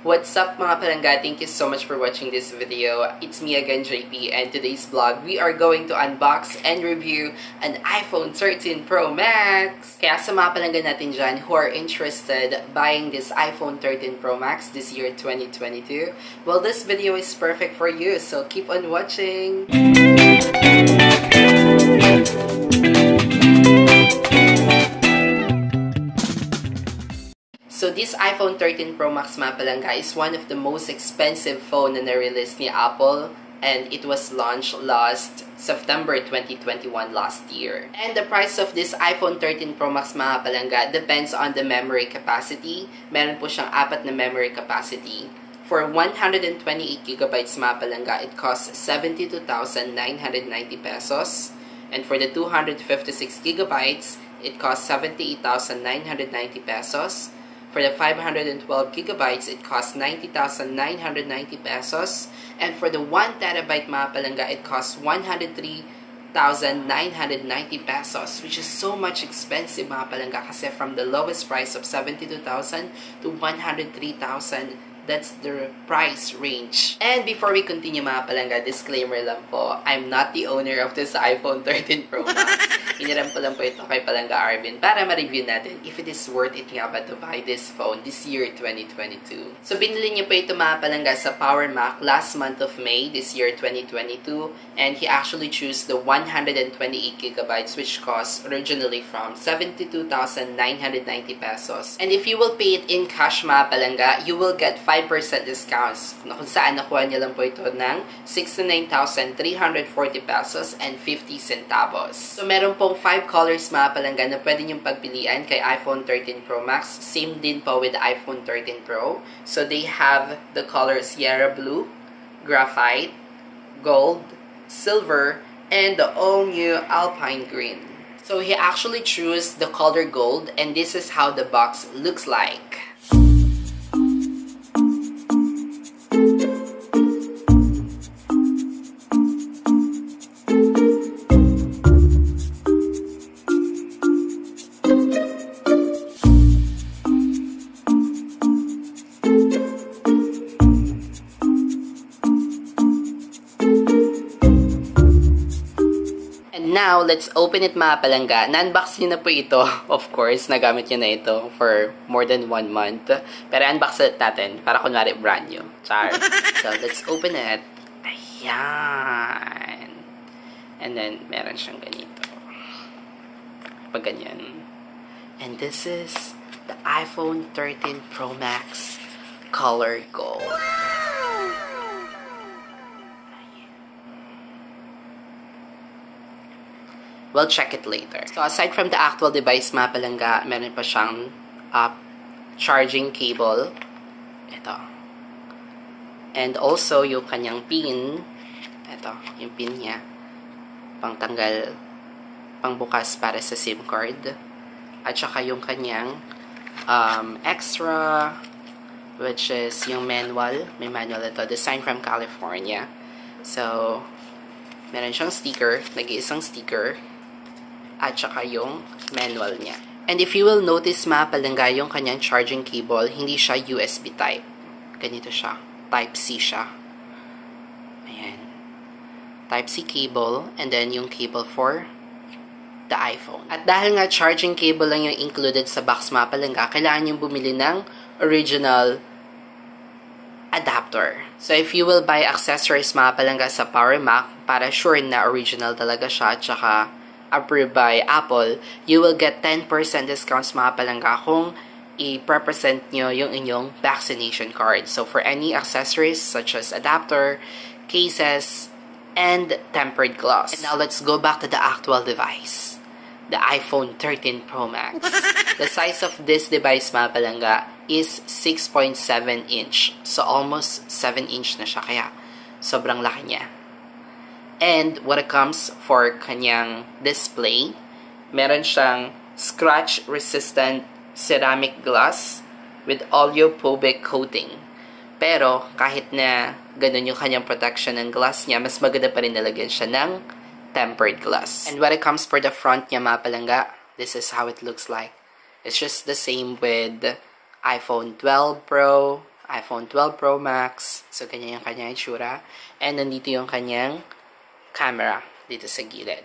What's up mga palangga? Thank you so much for watching this video. It's me again, JP, and today's vlog, we are going to unbox and review an iPhone 13 Pro Max. Kaya sa mga palangga natin dyan who are interested buying this iPhone 13 Pro Max this year 2022, well, this video is perfect for you, so keep on watching! So this iPhone 13 Pro Max mga palangga is one of the most expensive phone na na-release ni Apple, and it was launched last September 2021 last year. And the price of this iPhone 13 Pro Max mga palangga depends on the memory capacity. Meron po siyang 4 na memory capacity. For 128GB mga palangga, it costs 72,990 pesos. And for the 256GB, it costs 78,990 pesos. For the 512GB, it costs 90,990 pesos. And for the 1TB mga palangga, it costs 103,990 pesos, which is so much expensive mga palangga kasi from the lowest price of 72,000 to 103,000. That's the price range. And before we continue mga palangga, disclaimer lang po, I'm not the owner of this iPhone 13 Pro Max. Hiniram ko lang po ito kay Palangga Arvin para ma-review natin if it is worth it nga ba to buy this phone this year 2022. So binili niyo po ito mga palangga sa Power Mac last month of May this year 2022, and he actually chose the 128GB which costs originally from 72,990 pesos. And if you will pay it in cash mga palangga, you will get 5% discounts, kung saan nakuha niya lang po ito ng 69,340 pesos and 50 centavos. So meron pong 5 colors mga palangga na pwede niyong pagpilian kay iPhone 13 Pro Max. Same din po with the iPhone 13 Pro. So they have the colors Sierra Blue, Graphite, Gold, Silver, and the all-new Alpine Green. So he actually chose the color Gold, and this is how the box looks like. Now, let's open it mga palangga. Na-unbox niyo na po ito. Of course, nagamit niyo na ito for more than 1 month. Pero unbox ulit natin para kunwari brand new. Char. So, let's open it. Ayan. And then, meron siyang ganito. Pag ganyan. And this is the iPhone 13 Pro Max Color Gold. We'll check it later. So, aside from the actual device mga palangga, meron pa siyang charging cable. Ito. And also, yung kanyang pin. Ito, yung pin niya. Pangtanggal, pangbukas para sa SIM card. At saka yung kanyang extra, which is yung manual. May manual ito. Designed from California. So, meron siyang sticker. Nag-iisang sticker. At saka yung manual niya. And if you will notice mga palangga, yung kanyang charging cable, hindi siya USB type. Ganito siya. Type-C siya. Ayan. Type-C cable, and then yung cable for the iPhone. At dahil nga charging cable lang yung included sa box mga palangga, kailangan yung bumili ng original adapter. So if you will buy accessories mga palangga sa Power Mac, para sure na original talaga siya, at saka approved by Apple, you will get 10% discounts mga palangga kung i-represent nyo yung inyong vaccination card. So for any accessories such as adapter, cases, and tempered glass. And now let's go back to the actual device. The iPhone 13 Pro Max. The size of this device mga palangga is 6.7 inch. So almost 7 inch na siya, kaya sobrang laki niya. And what it comes for kanyang display, meron siyang scratch-resistant ceramic glass with oleophobic coating. Pero kahit na ganun yung kanyang protection ng glass niya, mas maganda pa rin nalagyan siya ng tempered glass. And when it comes for the front niya mga palangga, this is how it looks like. It's just the same with iPhone 12 Pro, iPhone 12 Pro Max. So, ganyan yung kanyang itsura. And nandito yung kanyang camera dito sa gilid.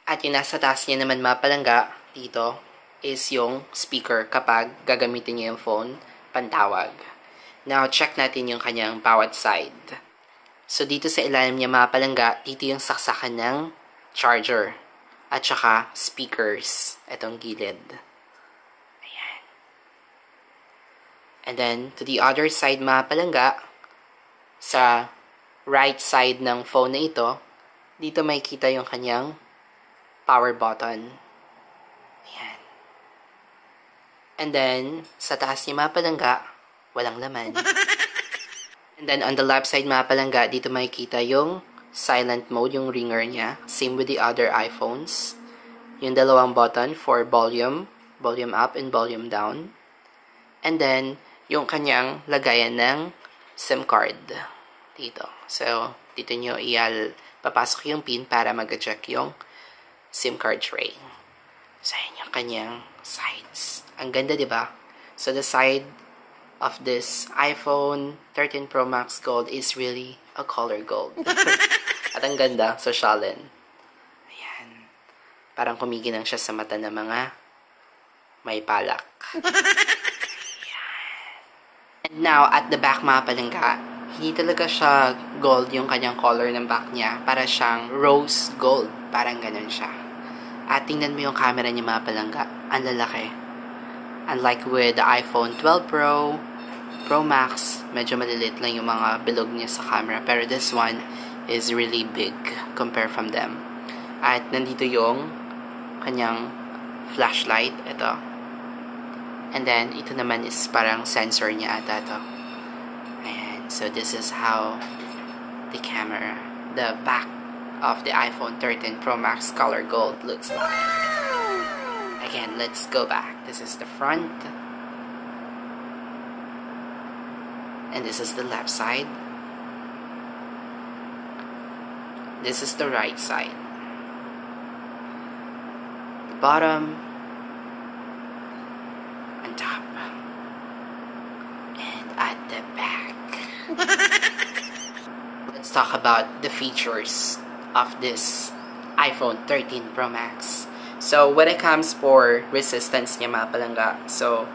At yung nasa taas niya naman mapalangga dito is yung speaker kapag gagamitin niyo yung phone pantawag. Now, check natin yung kanyang bawat side. So, dito sa ilalim niya mapalangga, dito yung saksakan ng charger. At saka speakers. Itong gilid. Ayan. And then, to the other side mapalangga, sa right side ng phone na ito, dito may kita yung kanyang power button. Ayan. And then, sa taas niya mapalangga, walang laman. And then, on the left side mapalangga, dito makikita yung silent mode, yung ringer niya. Same with the other iPhones. Yung dalawang button for volume up and volume down. And then, yung kanyang lagayan ng SIM card. Dito. So, dito nyo papasok yung pin para mag-check yung SIM card tray. So, yun yung kanyang sides. Ang ganda, diba? So, the side of this iPhone 13 Pro Max Gold is really a color gold. At ang ganda, sosyalin. Ayan. Parang kumikinang siya sa mata ng mga may palak. And now, at the back mapalangga, hindi talaga siya gold yung kanyang color ng back niya. Para siyang rose gold. Parang ganun siya. At tingnan mo yung camera niya mapalangga. Ang lalaki. Unlike with the iPhone 12 Pro Max, medyo malilit lang yung mga bilog niya sa camera. Pero this one is really big compared from them. At nandito yung kanyang flashlight. Ito. And then, ito naman is parang sensor niya ata ito. Ayan. So, this is how the camera, the back of the iPhone 13 Pro Max Color Gold looks like. Again, let's go back. This is the front. And this is the left side. This is the right side. The bottom. On top. And at the back. Let's talk about the features of this iPhone 13 Pro Max. So, when it comes for resistance niya mapalangga, so,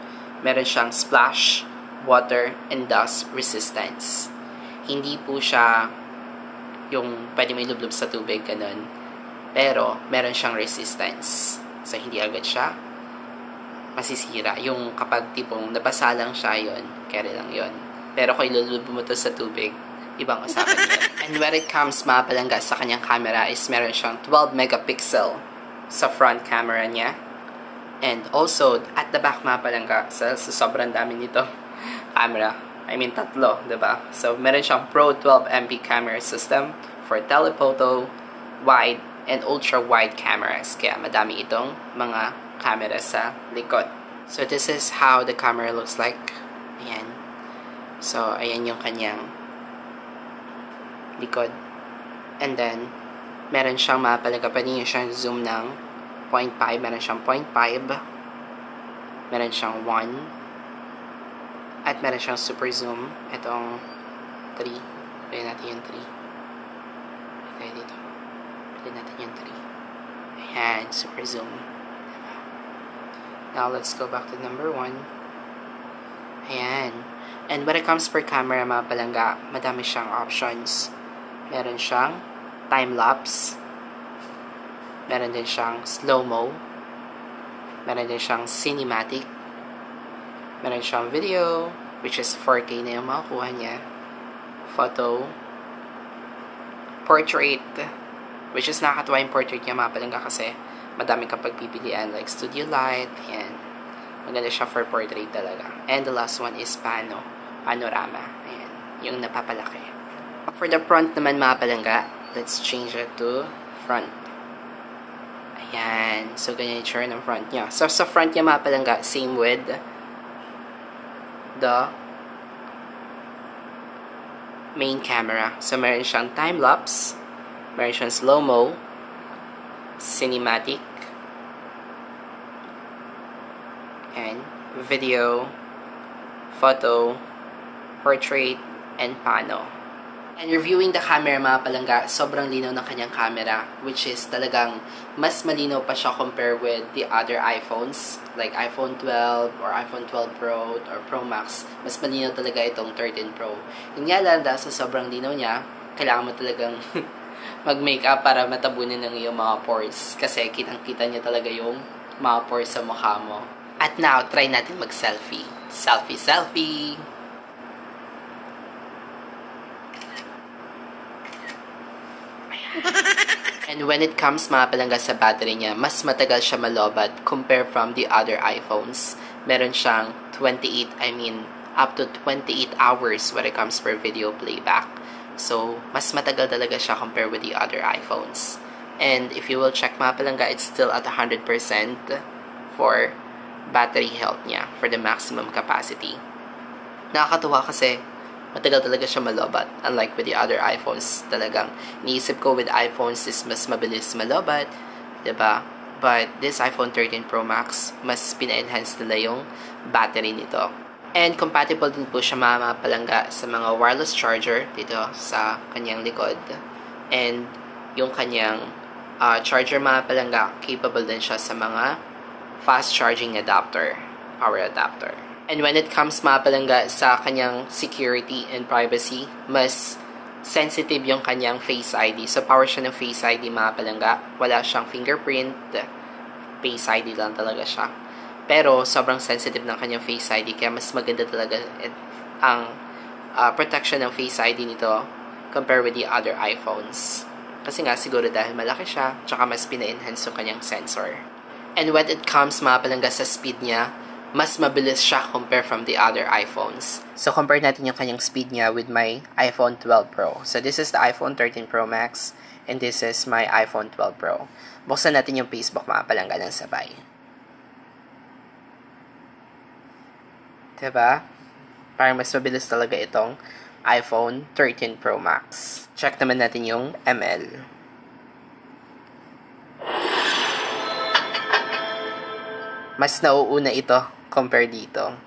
meron siyang splash, water, and dust resistance. Hindi po siya yung pwede may lublub sa tubig, ganun. Pero, meron siyang resistance. So, hindi agad siya masisira. Yung kapag tipong nabasa lang siya, yun, carry lang yun. Pero kung ilulubo mo to sa tubig, ibang usapan yun. And when it comes mapalangga sa kanyang camera is meron siyang 12 megapixel sa front camera niya. And also, at the back mapalangga, sa sobrang dami nito camera. I mean, tatlo, diba? So, meron siyang Pro 12MP camera system for telephoto, wide, and ultra-wide cameras. Kaya madami itong mga camera sa likod. So, this is how the camera looks like. Ayan. So, ayan yung kanyang likod. And then, meron siyang mapalangga. Pwede nyo siyang zoom ng 0.5. Meron siyang 0.5. Meron siyang 1. At meron siyang super zoom. Itong 3. Pwede natin yung 3. Pwede dito. Pwede natin yung 3. Ayan. Super zoom. Now, let's go back to number 1. Ayan. And when it comes per camera, mapalangga, madami siyang options. Meron siyang time-lapse. Meron din siyang slow-mo. Meron din siyang cinematic. Meron siyang video, which is 4K na yung makukuha niya. Photo. Portrait, which is nakakatuwa yung portrait niya mapalangga kasi madami kang pagpipilian like studio light, yan. Maganda siya for portrait talaga. And the last one is panorama. Ayan, yung napapalaki. For the front naman mapalangga, let's change it to front. Ayan, so ganyan yung tsura ng front niya. So sa front niya mapalangga, same with the main camera. So meron siyang time-lapse, meron siyang slow-mo, cinematic, and video, photo, portrait, and pano. And reviewing the camera mga palangga, sobrang linaw ng kanyang camera, which is talagang mas malinaw pa siya compare with the other iPhones, like iPhone 12 or iPhone 12 Pro or Pro Max. Mas malinaw talaga itong 13 Pro. Yun nga lang, dahil sa sobrang linaw niya, kailangan mo talagang mag-makeup para matabunan ng iyong mga pores. Kasi kitang-kita niya talaga yung mga pores sa mukha mo. At now, try natin mag-selfie. Selfie, selfie! And when it comes mga palangga sa battery niya, mas matagal siya malobat compare from the other iPhones. Meron siyang up to 28 hours when it comes for video playback. So, mas matagal talaga siya compare with the other iPhones. And if you will check mga palangga, it's still at 100% for battery health niya, for the maximum capacity. Nakakatuwa kasi matagal talaga siya malobat. Unlike with the other iPhones, talagang iniisip ko with iPhones is mas mabilis malobat, diba? But this iPhone 13 Pro Max, mas pina-enhance nila yung battery nito. And compatible din po siya mga palangga sa mga wireless charger dito sa kanyang likod. And yung kanyang charger mga palangga, capable din siya sa mga fast charging adapter, power adapter. And when it comes mga palangga sa kanyang security and privacy, mas sensitive yung kanyang Face ID. So, power siya ng Face ID mga palangga. Wala siyang fingerprint. Face ID lang talaga siya. Pero, sobrang sensitive ng kanyang Face ID. Kaya mas maganda talaga ang protection ng Face ID nito compare with the other iPhones. Kasi nga, siguro dahil malaki siya, tsaka mas pina-enhance yung kanyang sensor. And when it comes mga palangga sa speed niya, mas mabilis siya compare from the other iPhones. So, compare natin yung kanyang speed niya with my iPhone 12 Pro. So, this is the iPhone 13 Pro Max and this is my iPhone 12 Pro. Buksan natin yung Facebook mga palangga ng sabay. Diba? Parang mas mabilis talaga itong iPhone 13 Pro Max. Check naman natin yung ML. Mas nauuna ito compare dito.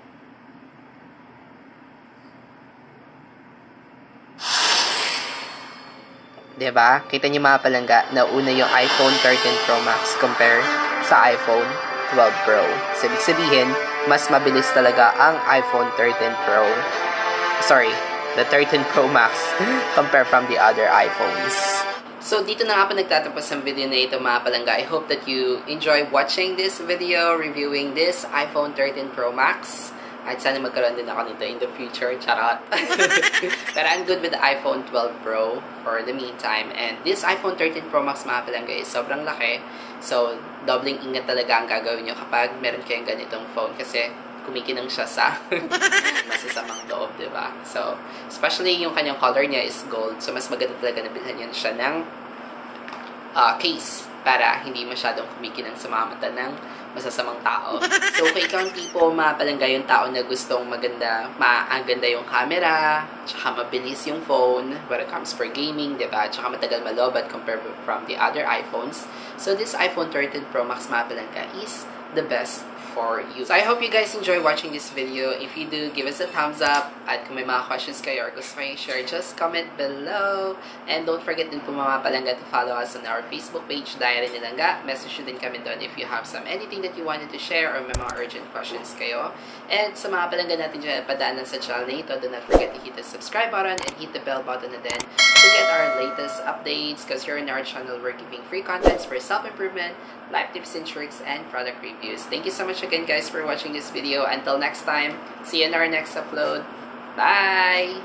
Diba? Kita niyo mga palangga, nauna yung iPhone 13 Pro Max compare sa iPhone 12 Pro. So, ibig sabihin, mas mabilis talaga ang iPhone 13 Pro. Sorry, the 13 Pro Max compare from the other iPhones. So, dito na nga po nagtatapos ang video na ito mga palangga. I hope that you enjoy watching this video, reviewing this iPhone 13 Pro Max. At sana magkaroon din ako nito in the future. Charot. But I'm good with the iPhone 12 Pro for the meantime. And this iPhone 13 Pro Max mga palangga is sobrang laki. So, doubling ingat talaga ang gagawin nyo kapag meron kayong ganitong phone. Kasi kumikinang siya sa masasamang loob, diba? So, especially yung kanyang color niya is gold. So, mas maganda talaga na bilhan niya siya ng case para hindi masyadong kumikinang sa mga mata ng masasamang tao. So, kung ikaw ang tipo, mga palangga yung tao na gustong maganda, ang ganda yung camera, tsaka mabilis yung phone when it comes for gaming, diba? Tsaka matagal malobat compared from the other iPhones. So, this iPhone 13 Pro Max, mga palangga, is the best for you. So, I hope you guys enjoy watching this video. If you do, give us a thumbs up. At kung may mga questions kayo or gusto kayo share, just comment below. And don't forget din po mga palangga to follow us on our Facebook page, Diary ni Langga. Message din kami doon if you have anything that you wanted to share or may mga urgent questions kayo. And sa mga palangga natin dyan padaanan sa channel na ito, do not forget to hit the subscribe button and hit the bell button na din to get our latest updates, because here in our channel, we're giving free contents for self-improvement, life tips and tricks, and product reviews. Thank you so much again guys for watching this video. Until next time, see you in our next upload. Bye!